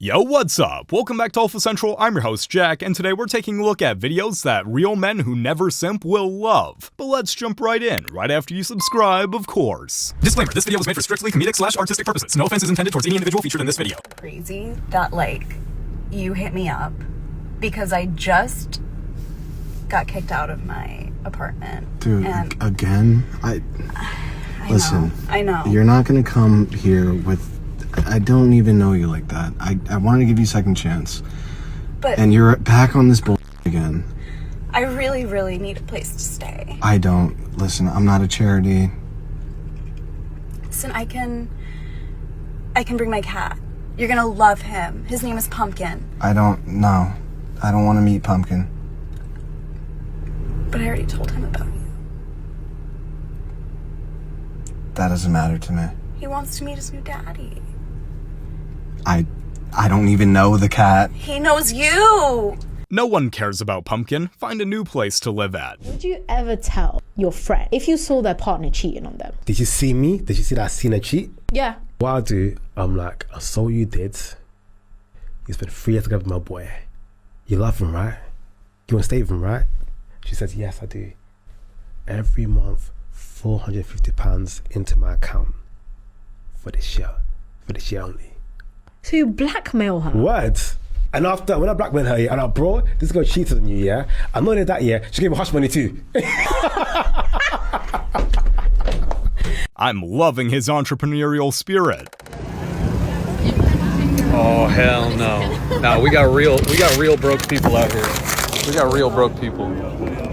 Yo, what's up? Welcome back to Alpha Central. I'm your host, Jack, and today we're taking a look at videos that real men who never simp will love. But let's jump right in, right after you subscribe, of course. Disclaimer, this video was made for strictly comedic/artistic purposes. No offense is intended towards any individual featured in this video. Crazy that, you hit me up because I just got kicked out of my apartment. Dude, and again? Listen, I know. You're not gonna come here with... I don't even know you like that. I wanted to give you a second chance. And you're back on this bull again. I really, really need a place to stay. I don't. Listen, I'm not a charity. Listen, I can bring my cat. You're gonna love him. His name is Pumpkin. I don't want to meet Pumpkin. But I already told him about you. That doesn't matter to me. He wants to meet his new daddy. I don't even know the cat. He knows you! No one cares about Pumpkin. Find a new place to live at. Would you ever tell your friend if you saw their partner cheating on them? Did you see me? Did you see that I seen her cheat? Yeah. What I'll do, I'm like, I saw you did. You spent 3 years together with my boy. You love him, right? You want to stay with him, right? She says, yes, I do. Every month, £450 into my account for this year only. So you blackmail her? What? And after, when I blackmail her, and I bro, this girl cheated on you, yeah? And not only that, yeah, she gave me hush money too. I'm loving his entrepreneurial spirit. Oh hell no! No, we got real broke people out here. We got real broke people.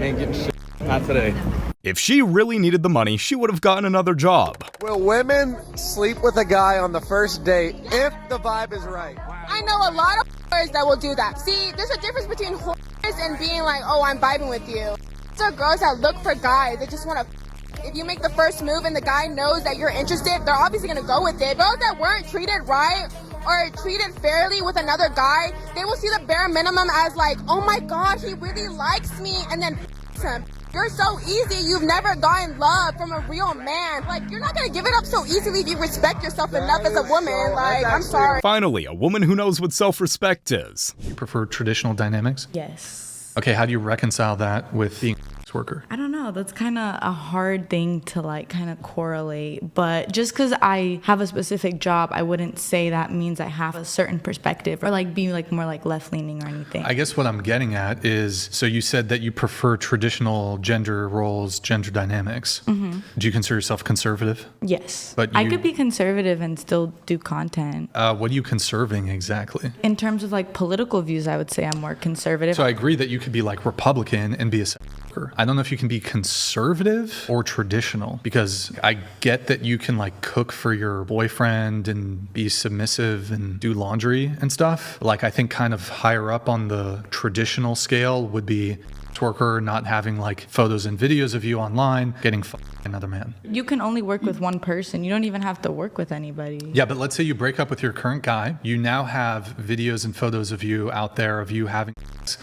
Ain't getting shit. Not today. If she really needed the money, she would have gotten another job. Will women sleep with a guy on the first date if the vibe is right? I know a lot of whores that will do that. See, there's a difference between whores and being like, oh, I'm vibing with you. There are girls that look for guys. They just want to. If you make the first move and the guy knows that you're interested, they're obviously going to go with it. Girls that weren't treated right or treated fairly with another guy, they will see the bare minimum as like, oh my god, he really likes me, and then him. You're so easy. You've never gotten love from a real man. Like, you're not going to give it up so easily if you respect yourself enough as a woman. Like, I'm sorry. Finally, a woman who knows what self-respect is. You prefer traditional dynamics? Yes. Okay, how do you reconcile that with being a worker? I don't know. That's kind of a hard thing to kind of correlate. But just because I have a specific job, I wouldn't say that means I have a certain perspective or be more left leaning or anything. I guess what I'm getting at is, so you said that you prefer traditional gender roles, gender dynamics. Mm-hmm. Do you consider yourself conservative? Yes. But I could be conservative and still do content. What are you conserving exactly? In terms of political views, I would say I'm more conservative. So I agree that you could be Republican and be a worker. I don't know if you can be conservative or traditional, because I get that you can cook for your boyfriend and be submissive and do laundry and stuff. I think kind of higher up on the traditional scale would be worker, not having photos and videos of you online, getting another man. You can only work with one person. You don't even have to work with anybody. Yeah, but let's say you break up with your current guy. You now have videos and photos of you out there of you having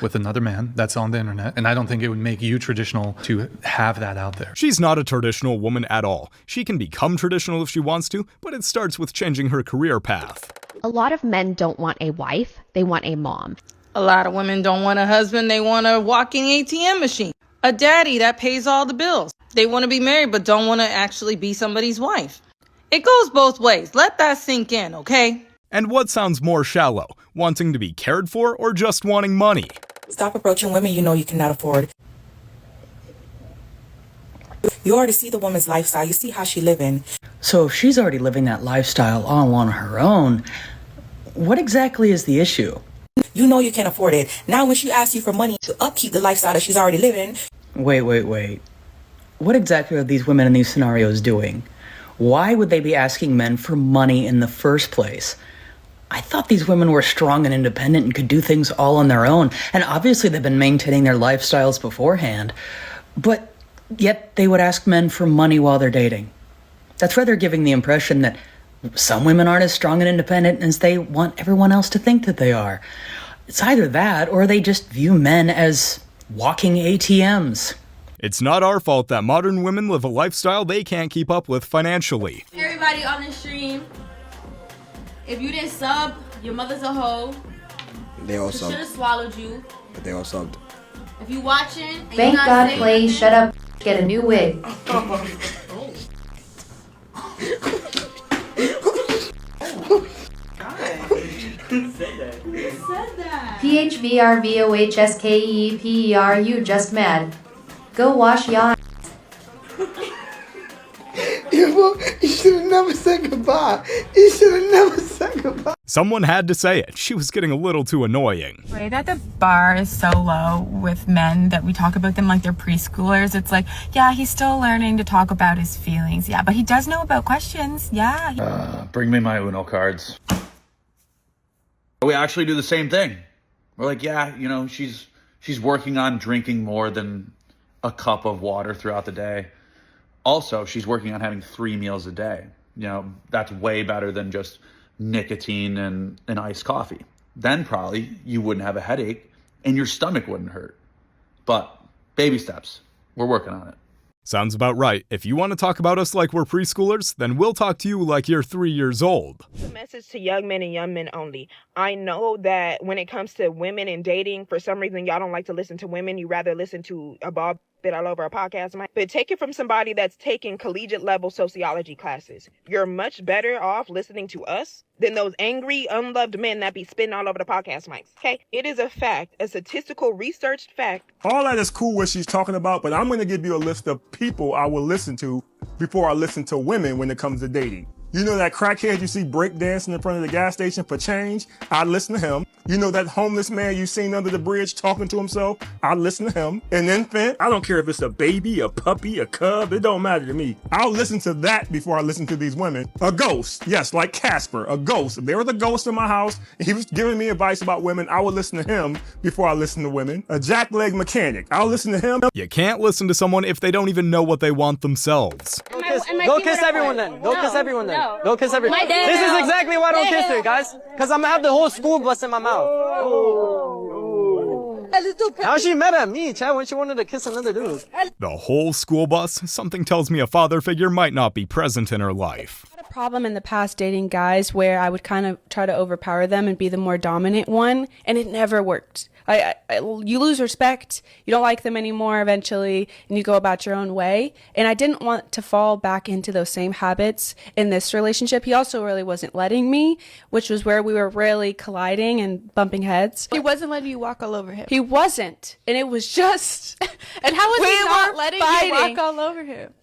with another man. That's on the internet. And I don't think it would make you traditional to have that out there. She's not a traditional woman at all. She can become traditional if she wants to, but it starts with changing her career path. A lot of men don't want a wife, they want a mom. A lot of women don't want a husband, they want a walking ATM machine. A daddy that pays all the bills. They want to be married but don't want to actually be somebody's wife. It goes both ways. Let that sink in, okay? And what sounds more shallow? Wanting to be cared for or just wanting money? Stop approaching women you know you cannot afford. You already see the woman's lifestyle. You see how she living. So if she's already living that lifestyle all on her own, what exactly is the issue? You know you can't afford it. Now when she asks you for money to upkeep the lifestyle that she's already living. Wait. What exactly are these women in these scenarios doing? Why would they be asking men for money in the first place? I thought these women were strong and independent and could do things all on their own. And obviously they've been maintaining their lifestyles beforehand. But yet they would ask men for money while they're dating. That's rather giving the impression that some women aren't as strong and independent as they want everyone else to think that they are. It's either that or they just view men as walking ATMs. It's not our fault that modern women live a lifestyle they can't keep up with financially. Everybody on the stream, if you didn't sub, Your mother's a hoe. They all She subbed. should have swallowed you. But they all subbed. If you watching, and Thank you not God, saying please nothing- shut up. Get a new wig. PHVRVOHSKEPERU just mad. Go wash ya. You should have never said goodbye. You should have never said goodbye. Someone had to say it. She was getting a little too annoying. Way that the bar is so low with men that we talk about them like they're preschoolers. It's like, yeah, he's still learning to talk about his feelings. Yeah, but he does know about questions. Yeah. Bring me my Uno cards. We actually do the same thing. We're like, yeah, you know, she's working on drinking more than a cup of water throughout the day. Also, she's working on having 3 meals a day. You know, that's way better than just nicotine and iced coffee. Then probably you wouldn't have a headache and your stomach wouldn't hurt. But baby steps. We're working on it. Sounds about right. If you want to talk about us like we're preschoolers, then we'll talk to you like you're 3 years old. A message to young men and young men only. I know that when it comes to women and dating, for some reason y'all don't like to listen to women. You rather listen to a ball bit all over a podcast. But take it from somebody that's taking collegiate level sociology classes. You're much better off listening to us than those angry, unloved men that be spitting all over the podcast mics. Okay? It is a fact, a statistical researched fact. All that is cool what she's talking about, but I'm going to give you a list of people I will listen to before I listen to women when it comes to dating. You know that crackhead you see break dancing in front of the gas station for change? I'd listen to him. You know that homeless man you seen under the bridge talking to himself? I'd listen to him. An infant, I don't care if it's a baby, a puppy, a cub, it don't matter to me. I'll listen to that before I listen to these women. A ghost, yes, like Casper, a ghost. If there was a ghost in my house and he was giving me advice about women, I would listen to him before I listen to women. A jackleg mechanic, I'll listen to him. You can't listen to someone if they don't even know what they want themselves. Go kiss everyone then. Go kiss everyone then. Go kiss everyone. This is exactly why I don't kiss her, guys. Because I'm gonna have the whole school bus in my mouth. How she mad at me, Chad, when she wanted to kiss another dude? The whole school bus? Something tells me a father figure might not be present in her life. I had a problem in the past dating guys where I would kind of try to overpower them and be the more dominant one, and it never worked. You lose respect, you don't like them anymore eventually, and you go about your own way. And I didn't want to fall back into those same habits in this relationship. He also really wasn't letting me, which was where we were really colliding and bumping heads. He wasn't letting you walk all over him. He wasn't. And it was just... And how was he not letting you walk all over him?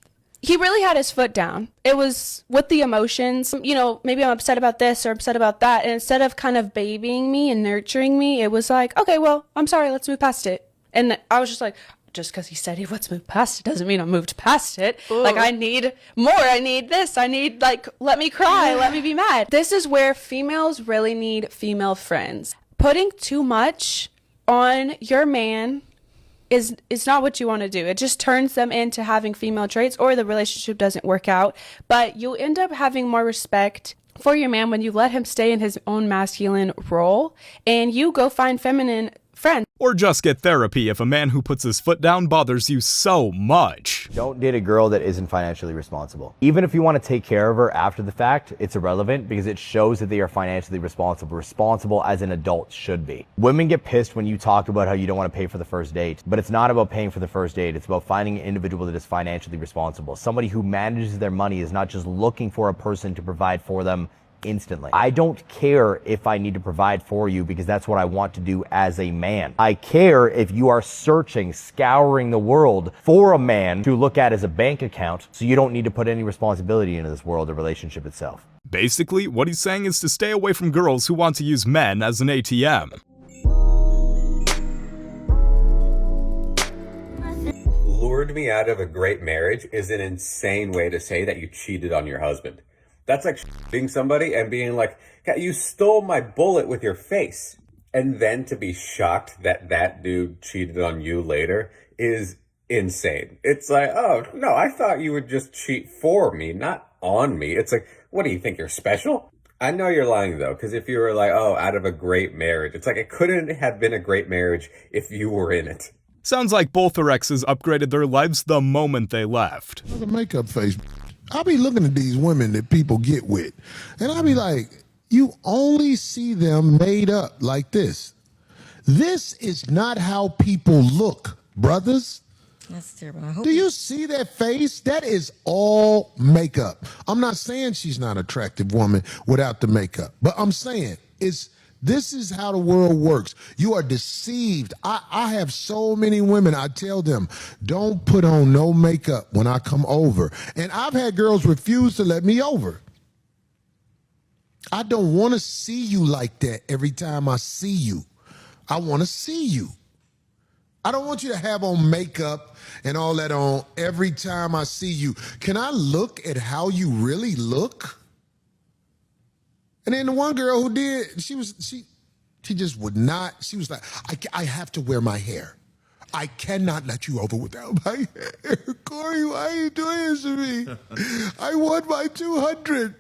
He really had his foot down. It was with the emotions, you know, maybe I'm upset about this or upset about that. And instead of kind of babying me and nurturing me, it was like, okay, well, I'm sorry, let's move past it. And I was just like, just because he said he let's move past it doesn't mean I moved past it. Ooh. Like, I need more. I need this. I need, like, let me cry. Let me be mad. This is where females really need female friends. Putting too much on your man is not what you want to do. It just turns them into having female traits, or the relationship doesn't work out. But you'll end up having more respect for your man when you let him stay in his own masculine role and you go find feminine friends. Or just get therapy if a man who puts his foot down bothers you so much. Don't date a girl that isn't financially responsible. Even if you want to take care of her after the fact, it's irrelevant because it shows that they are financially responsible as an adult should be. Women get pissed when you talk about how you don't want to pay for the first date, but it's not about paying for the first date. It's about finding an individual that is financially responsible. Somebody who manages their money is not just looking for a person to provide for them instantly. I don't care if I need to provide for you because that's what I want to do as a man. I care if you are searching, scouring the world for a man to look at as a bank account, so you don't need to put any responsibility into this world or relationship itself. Basically, what he's saying is to stay away from girls who want to use men as an ATM. Lured me out of a great marriage is an insane way to say that you cheated on your husband. That's like shooting somebody and being like, you stole my bullet with your face. And then to be shocked that that dude cheated on you later is insane. It's like, oh, no, I thought you would just cheat for me, not on me. It's like, what do you think, you're special? I know you're lying, though, because if you were like, oh, out of a great marriage, it's like it couldn't have been a great marriage if you were in it. Sounds like both her exes upgraded their lives the moment they left. The makeup face. I'll be looking at these women that people get with, and I'll be like, you only see them made up like this. This is not how people look, brothers. That's terrible. I hope Do you see that face? That is all makeup. I'm not saying she's not an attractive woman without the makeup, but I'm saying this is how the world works. You are deceived. I have so many women, I tell them, don't put on no makeup when I come over. And I've had girls refuse to let me over. I don't want to see you like that every time I see you. I want to see you. I don't want you to have on makeup and all that on every time I see you. Can I look at how you really look? And then the one girl who did, she just would not. She was like, I have to wear my hair. I cannot let you over without my hair. Corey, why are you doing this to me? I want my 200.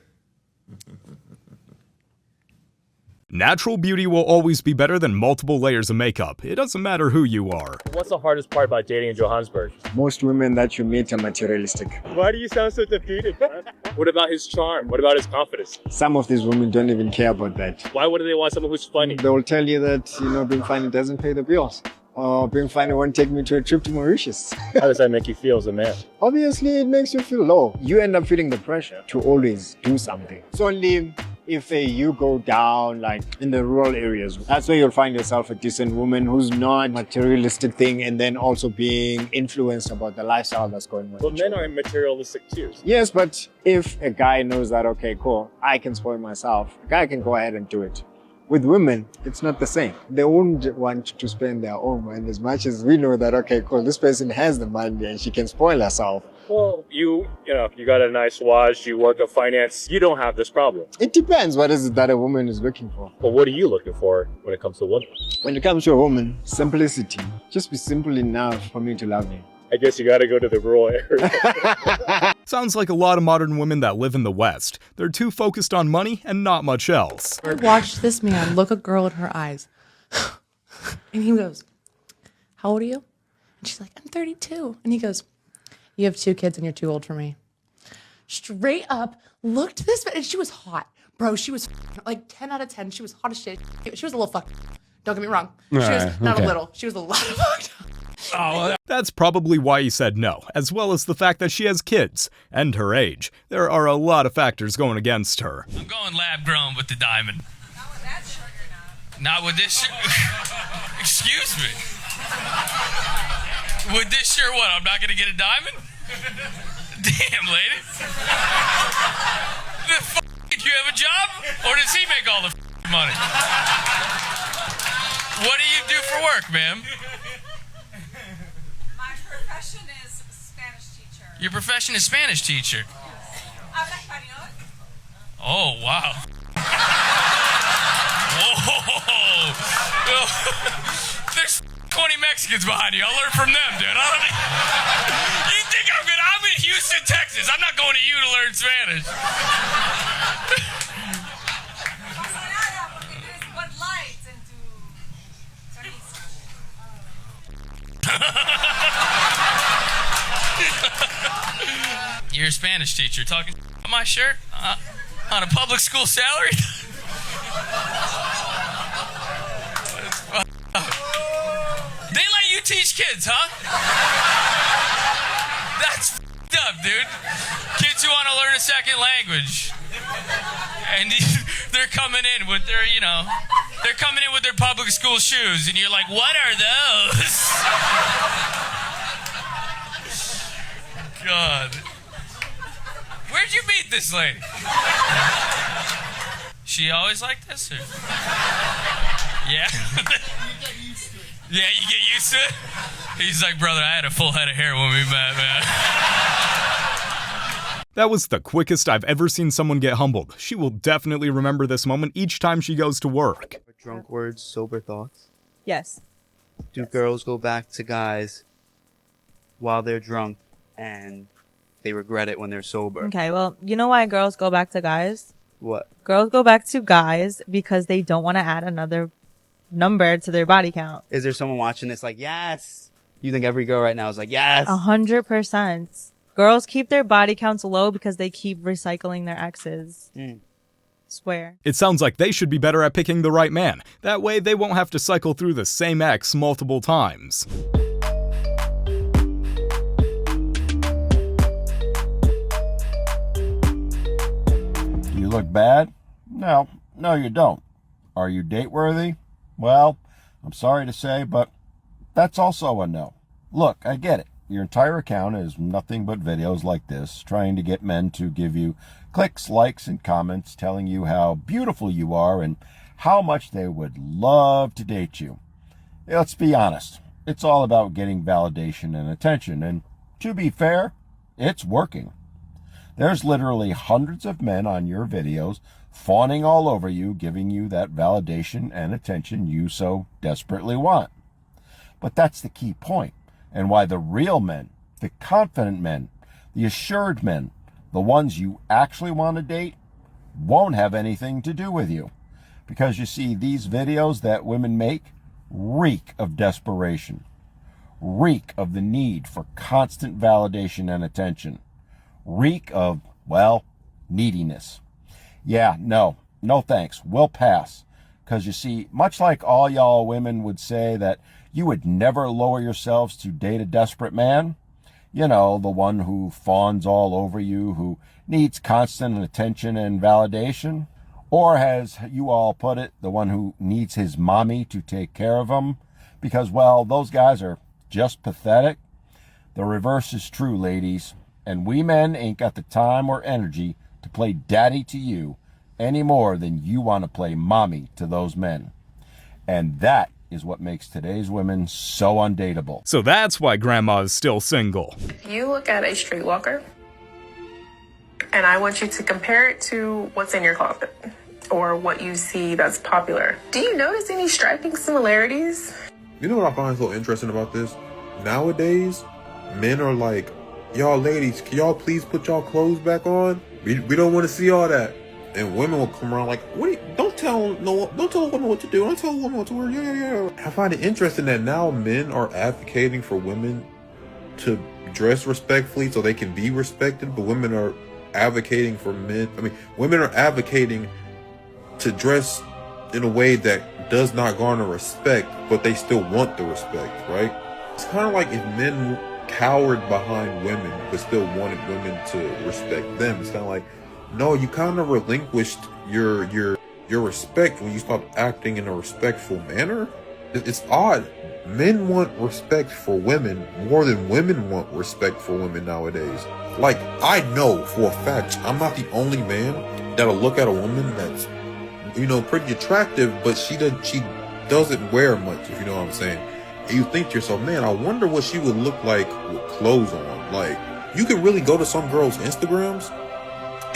Natural beauty will always be better than multiple layers of makeup. It doesn't matter who you are. What's the hardest part about dating in Johannesburg? Most women that you meet are materialistic. Why do you sound so defeated, man? What about his charm? What about his confidence? Some of these women don't even care about that. Why would they want someone who's funny? They will tell you that, being funny doesn't pay the bills. Or being funny won't take me to a trip to Mauritius. How does that make you feel as a man? Obviously, it makes you feel low. You end up feeling the pressure to always do something. It's only if you go down like in the rural areas, that's where you'll find yourself a decent woman who's not materialistic thing and then also being influenced about the lifestyle that's going on. But men are materialistic too. Yes, but if a guy knows that, okay, cool, I can spoil myself, a guy can go ahead and do it. With women, it's not the same. They won't want to spend their own money as much as we know that, okay, cool, this person has the money and she can spoil herself. Well, you got a nice watch, you work at finance, you don't have this problem. It depends what is it that a woman is looking for. But what are you looking for when it comes to women? When it comes to a woman, simplicity. Just be simple enough for me to love you. I guess you gotta go to the rural area. Sounds like a lot of modern women that live in the West. They're too focused on money and not much else. Watch this man look a girl in her eyes. And he goes, how old are you? And she's like, I'm 32. And he goes, you have 2 kids and you're too old for me. Straight up, looked this, and she was hot. Bro, she was like 10 out of 10. She was hot as shit. She was a little fucked. Don't get me wrong. She was not a little. She was a lot of fucked. Oh, that's probably why he said no, as well as the fact that she has kids and her age. There are a lot of factors going against her. I'm going lab grown with the diamond. Not with that shirt, you're not. Not with this shirt. Excuse me. With this shirt, what? I'm not gonna get a diamond? Damn, lady. The f*** did you have a job, or does he make all the money? What do you do for work, ma'am? Profession is Spanish teacher. Your profession is Spanish teacher. Habla español. Oh, wow. Whoa. There's 20 Mexicans behind you. I'll learn from them, dude. You think I'm good? I'm in Houston, Texas. I'm not going to you to learn Spanish. You're a Spanish teacher talking about my shirt on a public school salary? They let you teach kids, huh? That's f***ed up, dude. Kids who want to learn a second language. And they're coming in with their, they're coming in with their public school shoes, and you're like, what are those? God. Where'd you meet this lady? She always like this, or? Yeah? Yeah, you get used to it? He's like, brother, I had a full head of hair when we met, man. That was the quickest I've ever seen someone get humbled. She will definitely remember this moment each time she goes to work. Drunk words, sober thoughts. Yes. Do girls go back to guys while they're drunk and they regret it when they're sober? Okay, well, you know why girls go back to guys? What? Girls go back to guys because they don't want to add another number to their body count. Is there someone watching this like, yes? You think every girl right now is like, yes? 100%. Girls keep their body counts low because they keep recycling their exes. Swear. It sounds like they should be better at picking the right man. That way they won't have to cycle through the same ex multiple times. You look bad? No, you don't. Are you date worthy? Well, I'm sorry to say, but that's also a no. Look, I get it. Your entire account is nothing but videos like this, trying to get men to give you clicks, likes, and comments, telling you how beautiful you are and how much they would love to date you. Let's be honest. It's all about getting validation and attention, and to be fair, it's working. There's literally hundreds of men on your videos fawning all over you, giving you that validation and attention you so desperately want. But that's the key point, and why the real men, the confident men, the assured men, the ones you actually want to date, won't have anything to do with you. Because you see, these videos that women make reek of desperation, reek of the need for constant validation and attention, reek of, well, neediness. Yeah, no thanks, we'll pass. Because you see, much like all y'all women would say that you would never lower yourselves to date a desperate man, you know, the one who fawns all over you, who needs constant attention and validation, or as you all put it, the one who needs his mommy to take care of him, because, well, those guys are just pathetic. The reverse is true, ladies, and we men ain't got the time or energy to play daddy to you any more than you want to play mommy to those men. And that is what makes today's women so undateable. So that's why grandma is still single. You look at a streetwalker, and I want you to compare it to what's in your closet or what you see that's popular. Do you notice any striking similarities? You know what I find so interesting about this? Nowadays, men are like, y'all ladies, can y'all please put y'all clothes back on? We don't want to see all that. And women will come around like, don't tell a woman what to do. Don't tell a woman what to wear. Yeah. I find it interesting that now men are advocating for women to dress respectfully so they can be respected, but women are advocating for men. Women are advocating to dress in a way that does not garner respect, but they still want the respect, right? It's kind of like if men cowered behind women, but still wanted women to respect them. It's kind of like, no, you kind of relinquished your respect when you stopped acting in a respectful manner. It's odd. Men want respect for women more than women want respect for women nowadays. Like, I know for a fact I'm not the only man that'll look at a woman that's, pretty attractive, but she doesn't wear much, if you know what I'm saying. And you think to yourself, man, I wonder what she would look like with clothes on. Like, you can really go to some girls' Instagrams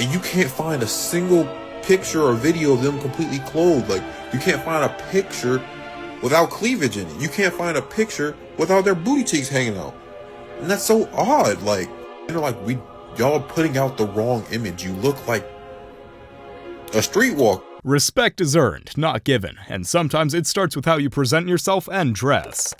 and you can't find a single picture or video of them completely clothed. Like, you can't find a picture without cleavage in it. You can't find a picture without their booty cheeks hanging out. And that's so odd. Like, y'all are putting out the wrong image. You look like a streetwalker. Respect is earned, not given, and sometimes it starts with how you present yourself and dress.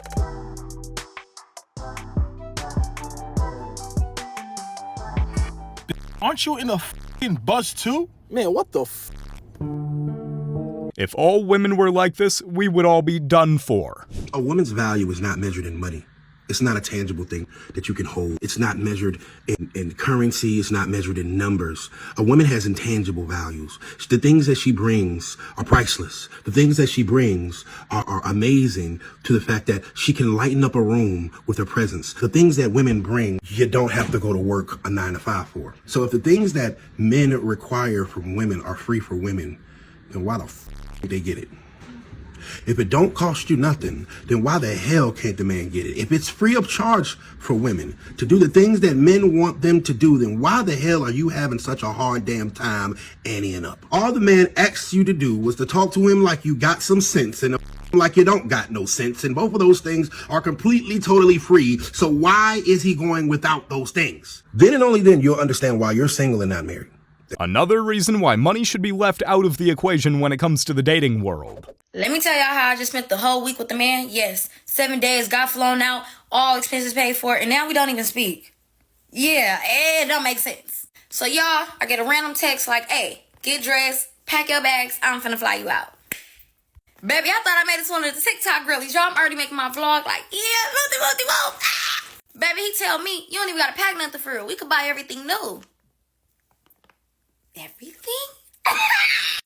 Aren't you in a f***ing bus too? Man, what the f***? If all women were like this, we would all be done for. A woman's value is not measured in money. It's not a tangible thing that you can hold. It's not measured in currency. It's not measured in numbers. A woman has intangible values. The things that she brings are priceless. The things that she brings are amazing, to the fact that she can lighten up a room with her presence. The things that women bring, you don't have to go to work a 9-to-5 for. So if the things that men require from women are free for women, then why the f*** did they get it? If it don't cost you nothing, then why the hell can't the man get it? If it's free of charge for women to do the things that men want them to do, then why the hell are you having such a hard damn time anteing up? All the man asked you to do was to talk to him like you got some sense and like you don't got no sense. And both of those things are completely, totally free. So why is he going without those things? Then and only then you'll understand why you're single and not married. Another reason why money should be left out of the equation when it comes to the dating world. Let me tell y'all how I just spent the whole week with the man. Yes, 7 days, got flown out, all expenses paid for, and now we don't even speak. Yeah, it don't make sense. So y'all, I get a random text like, hey, get dressed, pack your bags, I'm finna fly you out. Baby, I thought I made it to one of the TikTok girlies. Y'all, I'm already making my vlog like, yeah, whoop. Baby, he tell me, you don't even gotta pack nothing for real. We could buy everything new. Everything?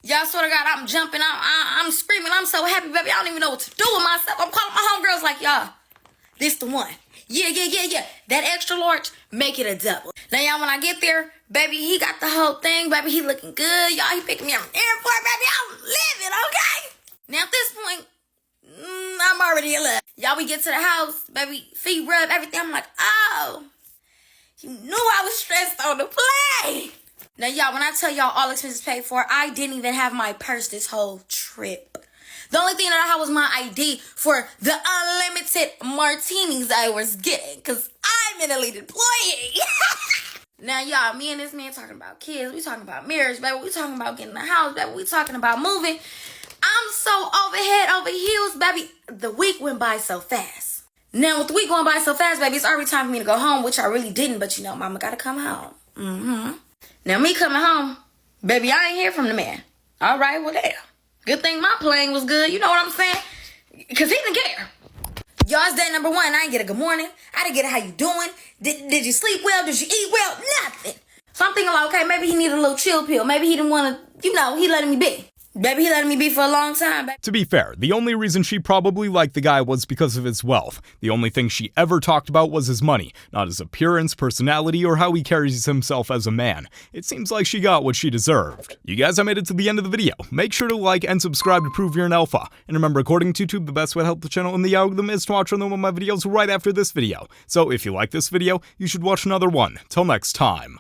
Y'all, swear to God, I'm jumping, I'm screaming, I'm so happy, baby. I don't even know what to do with myself. I'm calling my homegirls like, y'all, this the one. Yeah. That extra large, make it a double. Now, y'all, when I get there, baby, he got the whole thing, baby. He looking good. Y'all, he picking me up from the airport, baby. I'm living, okay? Now, at this point, I'm already in love. Y'all, we get to the house, baby, feet rub, everything. I'm like, oh, you knew I was stressed on the plane. Now, y'all, when I tell y'all all expenses paid for, I didn't even have my purse this whole trip. The only thing that I had was my ID for the unlimited martinis I was getting, because I'm an elite employee. Now, y'all, me and this man talking about kids. We talking about marriage, baby. We talking about getting a house, baby. We talking about moving. I'm so overhead, over heels, baby. The week went by so fast. Now, with the week going by so fast, baby, it's already time for me to go home, which I really didn't, but you know, mama gotta come home. Now, me coming home, baby, I ain't hear from the man. All right, well, damn. Good thing my plane was good, you know what I'm saying? Because he didn't care. Y'all, it's day number 1. I didn't get a good morning. I didn't get a how you doing. Did you sleep well? Did you eat well? Nothing. So I'm thinking like, okay, maybe he needed a little chill pill. Maybe he didn't want to, you know, he letting me be. Baby, he letting me be for a long time, baby. To be fair, the only reason she probably liked the guy was because of his wealth. The only thing she ever talked about was his money, not his appearance, personality, or how he carries himself as a man. It seems like she got what she deserved. You guys have made it to the end of the video. Make sure to like and subscribe to prove you're an alpha. And remember, according to YouTube, the best way to help the channel in the algorithm is to watch another one of my videos right after this video. So if you like this video, you should watch another one. Till next time.